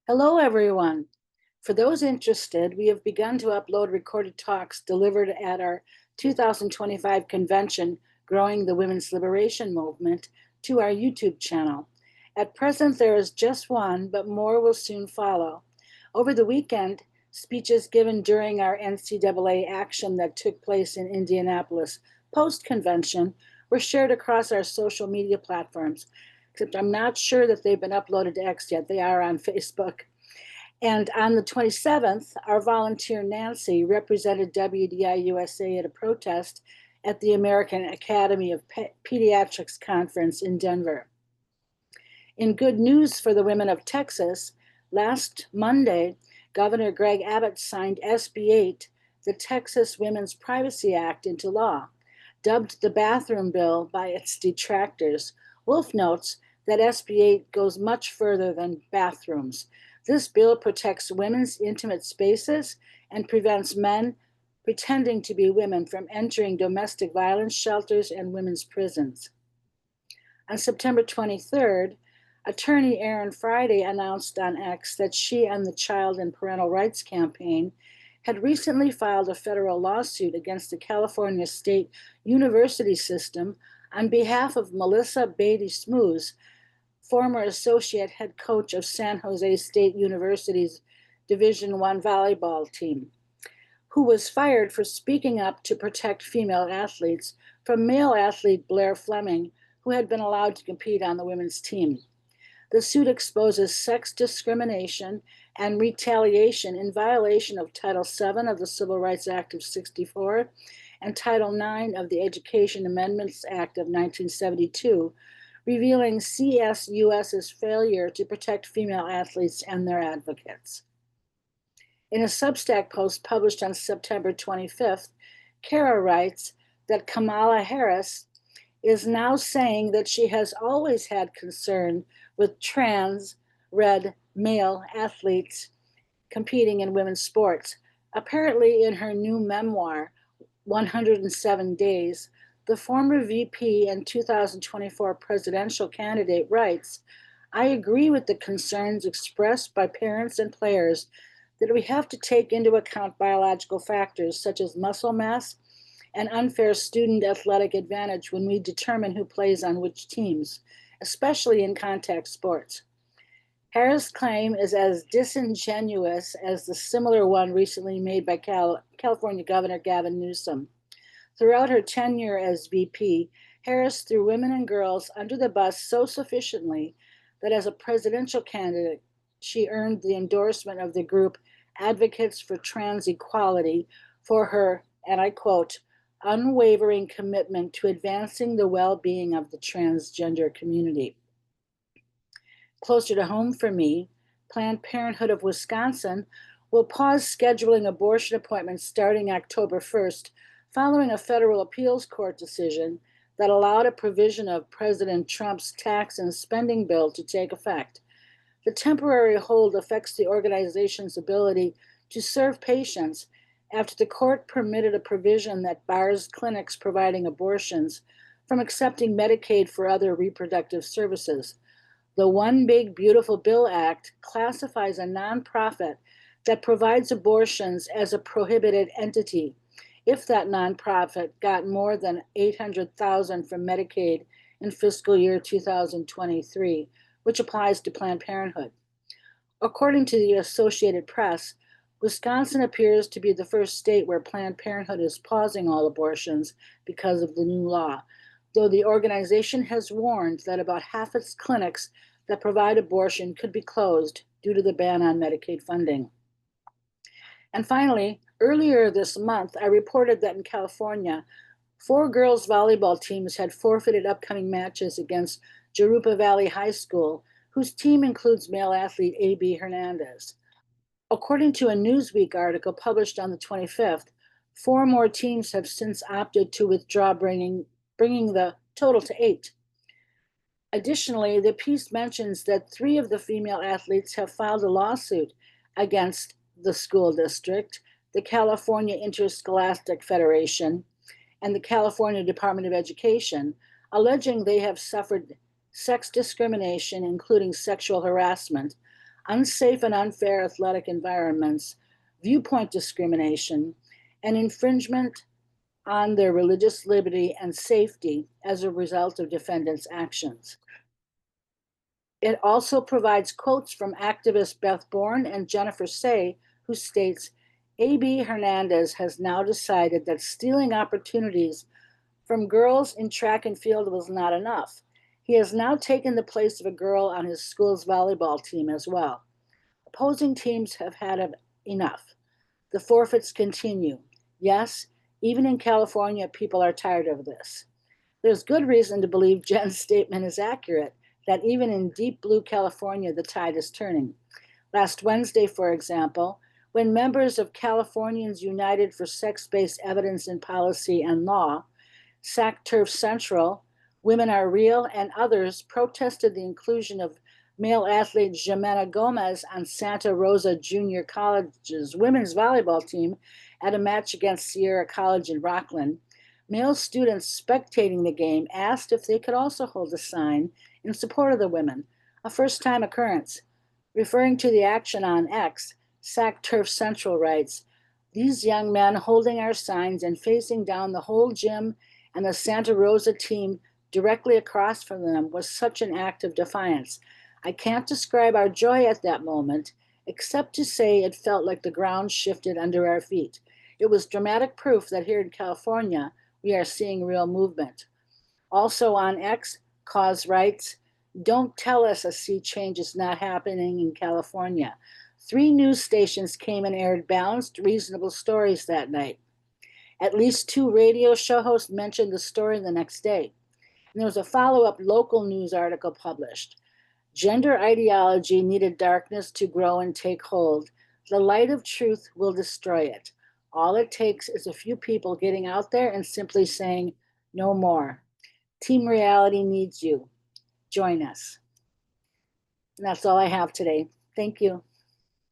Hello, everyone. For those interested, we have begun to upload recorded talks delivered at our 2025 convention, Growing the Women's Liberation Movement, to our YouTube channel. At present, there is just one, but more will soon follow. Over the weekend, speeches given during our NCAA action that took place in Indianapolis post-convention were shared across our social media platforms, except I'm not sure that they've been uploaded to X yet. They are on Facebook. And on the 27th, our volunteer Nancy represented WDI USA at a protest at the American Academy of Pediatrics conference in Denver. In good news for the women of Texas, last Monday, Governor Greg Abbott signed SB 8, the Texas Women's Privacy Act, into law. Dubbed the bathroom bill by its detractors, Wolf notes that SB 8 goes much further than bathrooms. This bill protects women's intimate spaces and prevents men pretending to be women from entering domestic violence shelters and women's prisons. On September 23rd, attorney Erin Friday announced on X that she and the Child and Parental Rights Campaign had recently filed a federal lawsuit against the California State University system on behalf of Melissa Beatty Smoos, former associate head coach of San Jose State University's Division I volleyball team, who was fired for speaking up to protect female athletes from male athlete Blair Fleming, who had been allowed to compete on the women's team. The suit exposes sex discrimination and retaliation in violation of Title VII of the Civil Rights Act of '64 and Title IX of the Education Amendments Act of 1972, revealing CSUS's failure to protect female athletes and their advocates. In a Substack post published on September 25th, Kara writes that Kamala Harris is now saying that she has always had concern with trans, red male athletes competing in women's sports. Apparently, in her new memoir, 107 Days, the former VP and 2024 presidential candidate writes, "I agree with the concerns expressed by parents and players that we have to take into account biological factors such as muscle mass and unfair student athletic advantage when we determine who plays on which teams, especially in contact sports." Harris' claim is as disingenuous as the similar one recently made by California Governor Gavin Newsom. Throughout her tenure as VP, Harris threw women and girls under the bus so sufficiently that as a presidential candidate, she earned the endorsement of the group Advocates for Trans Equality for her, and I quote, "unwavering commitment to advancing the well-being of the transgender community." Closer to home for me, Planned Parenthood of Wisconsin will pause scheduling abortion appointments starting October 1st, following a federal appeals court decision that allowed a provision of President Trump's tax and spending bill to take effect. The temporary hold affects the organization's ability to serve patients after the court permitted a provision that bars clinics providing abortions from accepting Medicaid for other reproductive services. The One Big Beautiful Bill Act classifies a nonprofit that provides abortions as a prohibited entity if that nonprofit got more than $800,000 from Medicaid in fiscal year 2023, which applies to Planned Parenthood. According to the Associated Press, Wisconsin appears to be the first state where Planned Parenthood is pausing all abortions because of the new law, though the organization has warned that about half its clinics that provide abortion could be closed due to the ban on Medicaid funding. And finally, earlier this month, I reported that in California, 4 girls' volleyball teams had forfeited upcoming matches against Jurupa Valley High School, whose team includes male athlete A.B. Hernandez. According to a Newsweek article published on the 25th, 4 more teams have since opted to withdraw, bringing the total to 8. Additionally, the piece mentions that 3 of the female athletes have filed a lawsuit against the school district, the California Interscholastic Federation, and the California Department of Education, alleging they have suffered sex discrimination, including sexual harassment, unsafe and unfair athletic environments, viewpoint discrimination, and infringement on their religious liberty and safety as a result of defendants' actions. It also provides quotes from activists Beth Bourne and Jennifer Say, who states, A.B. Hernandez has now decided that stealing opportunities from girls in track and field was not enough. He has now taken the place of a girl on his school's volleyball team as well. Opposing teams have had enough. The forfeits continue. Yes, even in California, people are tired of this. There's good reason to believe Jen's statement is accurate, that even in deep blue California, the tide is turning. Last Wednesday, for example, when members of Californians United for Sex-Based Evidence in Policy and Law, TERF Central, Women Are Real, and others protested the inclusion of male athlete Jimena Gomez on Santa Rosa Junior College's women's volleyball team at a match against Sierra College in Rockland, male students spectating the game asked if they could also hold a sign in support of the women, a first-time occurrence. Referring to the action on X, TERF Central writes, "These young men holding our signs and facing down the whole gym and the Santa Rosa team directly across from them was such an act of defiance. I can't describe our joy at that moment, except to say it felt like the ground shifted under our feet. It was dramatic proof that here in California, we are seeing real movement." Also on X, Cause writes, "Don't tell us a sea change is not happening in California." 3 news stations came and aired balanced, reasonable stories that night. At least 2 radio show hosts mentioned the story the next day. And there was a follow-up local news article published. Gender ideology needed darkness to grow and take hold. The light of truth will destroy it. All it takes is a few people getting out there and simply saying, no more. Team Reality needs you. Join us. And that's all I have today. Thank you.